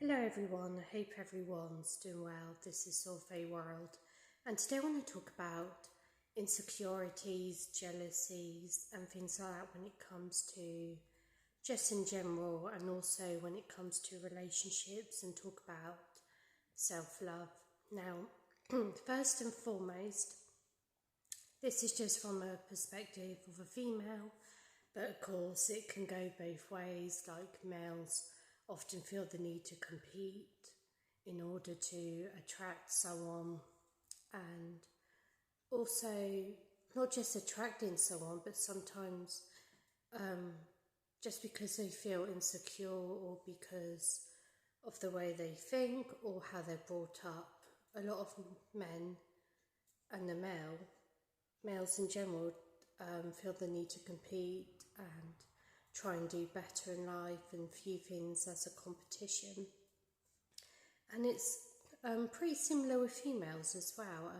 Hello everyone, I hope everyone's doing well. This is Solfay World, and today I want to talk about insecurities, jealousies and things like that when it comes to just in general, and also when it comes to relationships, and talk about self-love. Now, first and foremost, this is just from a perspective of a female, but of course it can go both ways. Like, males often feel the need to compete in order to attract someone, and also not just attracting someone, but sometimes just because they feel insecure or because of the way they think or how they're brought up. A lot of men and males in general feel the need to compete and try and do better in life and view things as a competition. And it's pretty similar with females as well.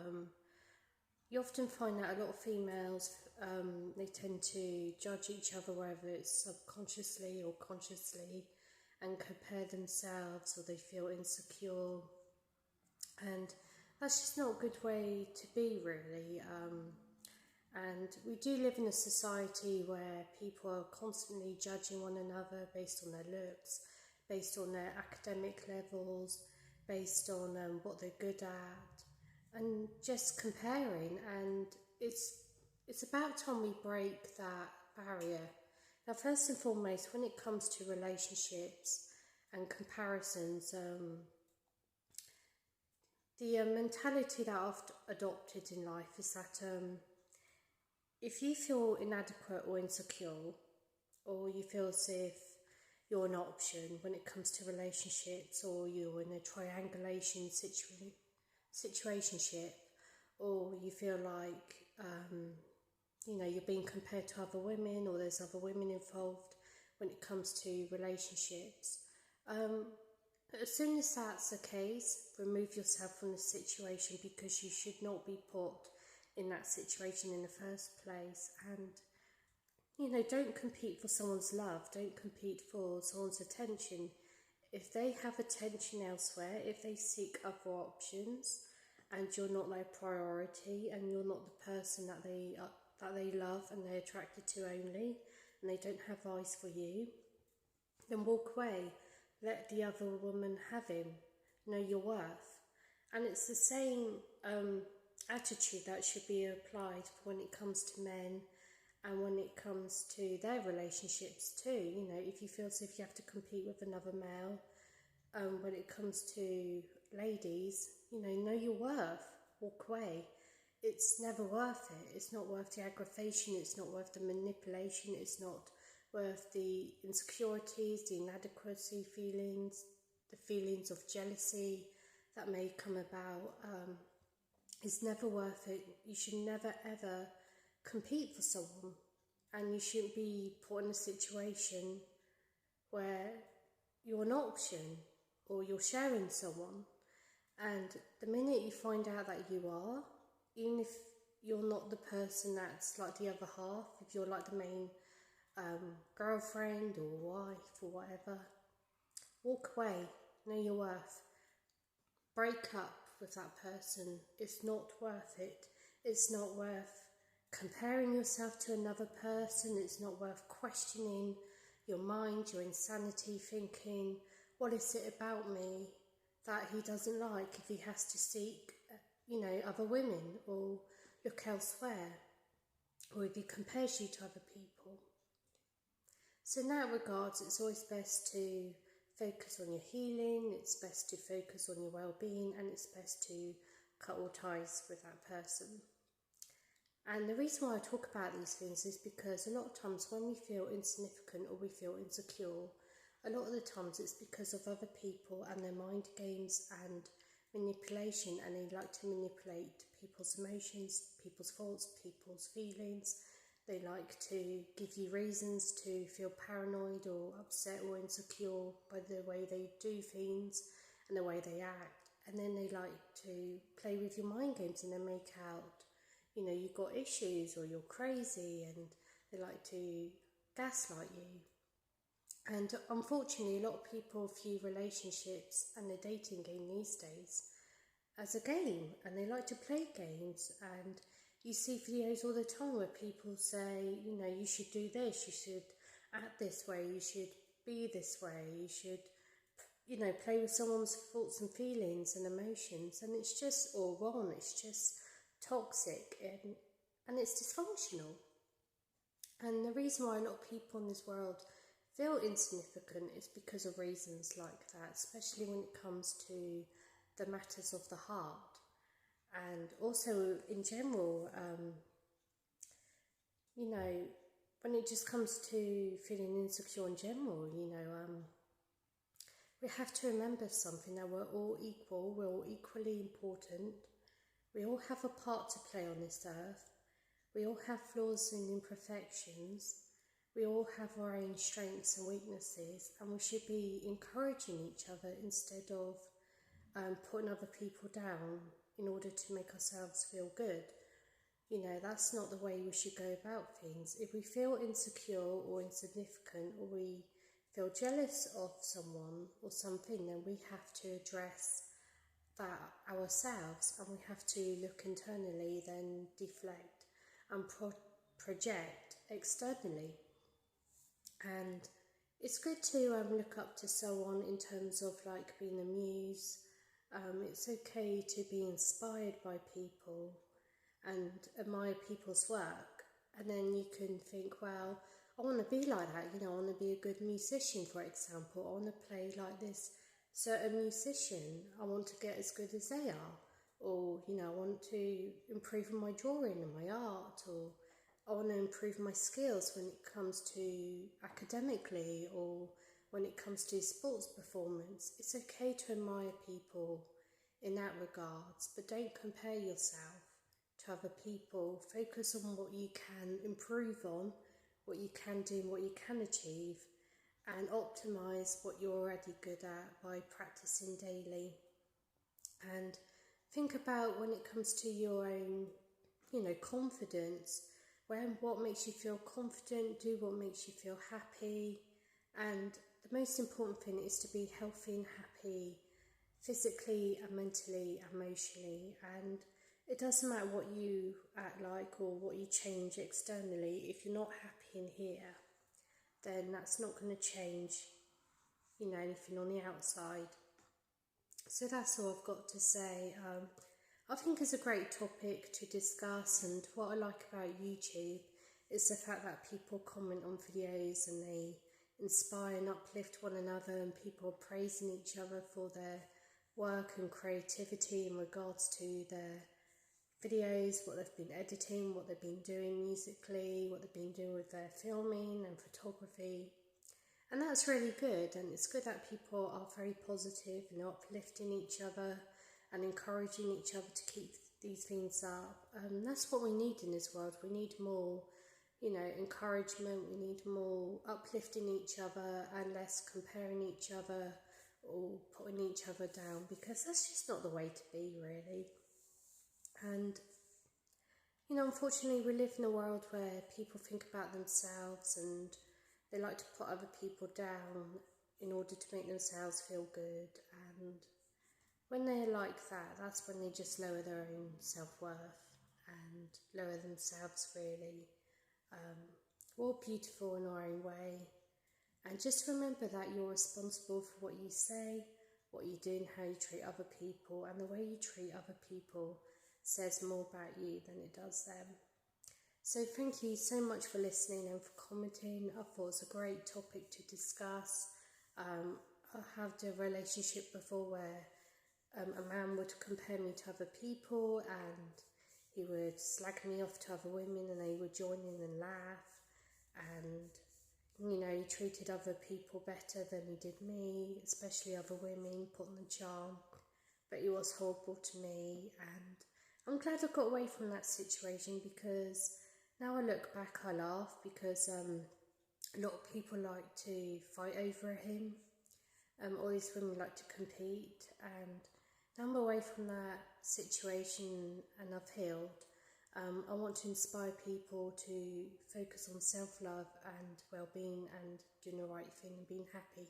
You often find that a lot of females, they tend to judge each other, whether it's subconsciously or consciously, and compare themselves, or they feel insecure. And that's just not a good way to be, really. And we do live in a society where people are constantly judging one another based on their looks, based on their academic levels, based on what they're good at, and just comparing. And it's about time we break that barrier. Now, first and foremost, when it comes to relationships and comparisons, the mentality that I've adopted in life is that if you feel inadequate or insecure, or you feel as if you're an option when it comes to relationships, or you're in a triangulation situationship, or you feel like you're being compared to other women, or there's other women involved when it comes to relationships, as soon as that's the case, remove yourself from the situation, because you should not be put in that situation in the first place. And don't compete for someone's love, don't compete for someone's attention. If they have attention elsewhere, if they seek other options, and you're not their priority, and you're not the person that they love and they're attracted to only, and they don't have eyes for you, then walk away. Let the other woman have him. Know your worth. And it's the same attitude that should be applied when it comes to men, and when it comes to their relationships too. If you feel as if you have to compete with another male, when it comes to ladies, know your worth. Walk away. It's never worth it. It's not worth the aggravation. It's not worth the manipulation. It's not worth the insecurities, the inadequacy feelings, the feelings of jealousy that may come about. It's never worth it. You should never ever compete for someone, and you shouldn't be put in a situation where you're an option or you're sharing someone. And the minute you find out that you are, even if you're not the person that's like the other half, if you're like the main girlfriend or wife or whatever, walk away. Know your worth. Break up with that person. It's not worth it. It's not worth comparing yourself to another person. It's not worth questioning your mind, your insanity, thinking, what is it about me that he doesn't like, if he has to seek other women or look elsewhere, or if he compares you to other people. So in that regards, it's always best to focus on your healing, it's best to focus on your well-being, and it's best to cut all ties with that person. And the reason why I talk about these things is because a lot of times when we feel insignificant or we feel insecure, a lot of the times it's because of other people and their mind games and manipulation, and they like to manipulate people's emotions, people's thoughts, people's feelings. They like to give you reasons to feel paranoid or upset or insecure by the way they do things and the way they act. And then they like to play with your mind games, and they make out, you've got issues or you're crazy, and they like to gaslight you. And unfortunately, a lot of people view relationships and the dating game these days as a game, and they like to play games. And you see videos all the time where people say, you know, you should do this, you should act this way, you should be this way, you should, you know, play with someone's thoughts and feelings and emotions. And it's just all wrong, it's just toxic, and it's dysfunctional. And the reason why a lot of people in this world feel insignificant is because of reasons like that, especially when it comes to the matters of the heart. And also in general, you know, when it just comes to feeling insecure in general, you know, we have to remember something, that we're all equal, we're all equally important, we all have a part to play on this earth, we all have flaws and imperfections, we all have our own strengths and weaknesses, and we should be encouraging each other instead of putting other people down in order to make ourselves feel good. You know, that's not the way we should go about things. If we feel insecure or insignificant, or we feel jealous of someone or something, then we have to address that ourselves, and we have to look internally, then deflect and project externally. And it's good to look up to someone in terms of like being a muse. It's okay to be inspired by people and admire people's work, and then you can think, well, I want to be like that, you know, I want to be a good musician, for example, I want to play like this certain musician, I want to get as good as they are, or, you know, I want to improve in my drawing and my art, or I want to improve my skills when it comes to academically, or when it comes to sports performance. It's okay to admire people in that regards, but don't compare yourself to other people. Focus on what you can improve on, what you can do and what you can achieve, and optimize what you're already good at by practicing daily. And think about when it comes to your own, you know, confidence, what makes you feel confident, do what makes you feel happy. And the most important thing is to be healthy and happy physically and mentally, emotionally. And it doesn't matter what you act like or what you change externally. If you're not happy in here, then that's not going to change, you know, anything on the outside. So that's all I've got to say. I think it's a great topic to discuss, and what I like about YouTube is the fact that people comment on videos and they inspire and uplift one another, and people are praising each other for their work and creativity in regards to their videos, what they've been editing, what they've been doing musically, what they've been doing with their filming and photography. And that's really good, and it's good that people are very positive and uplifting each other and encouraging each other to keep these things up. That's what we need in this world. We need more, you know, encouragement, we need more uplifting each other and less comparing each other or putting each other down, because that's just not the way to be, really. And, you know, unfortunately we live in a world where people think about themselves and they like to put other people down in order to make themselves feel good. And when they're like that, that's when they just lower their own self-worth and lower themselves, really. We're all beautiful in our own way. And just remember that you're responsible for what you say, what you do and how you treat other people. And the way you treat other people says more about you than it does them. So thank you so much for listening and for commenting. I thought it was a great topic to discuss. I had a relationship before where a man would compare me to other people, and he would slag me off to other women, and they would join in and laugh. And, you know, he treated other people better than he did me, especially other women, put on the charm. But he was horrible to me, and I'm glad I got away from that situation, because now I look back, I laugh, because a lot of people like to fight over him. All these women like to compete, and now I'm away from that situation and I've healed. I want to inspire people to focus on self-love and well-being and doing the right thing and being happy.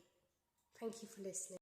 Thank you for listening.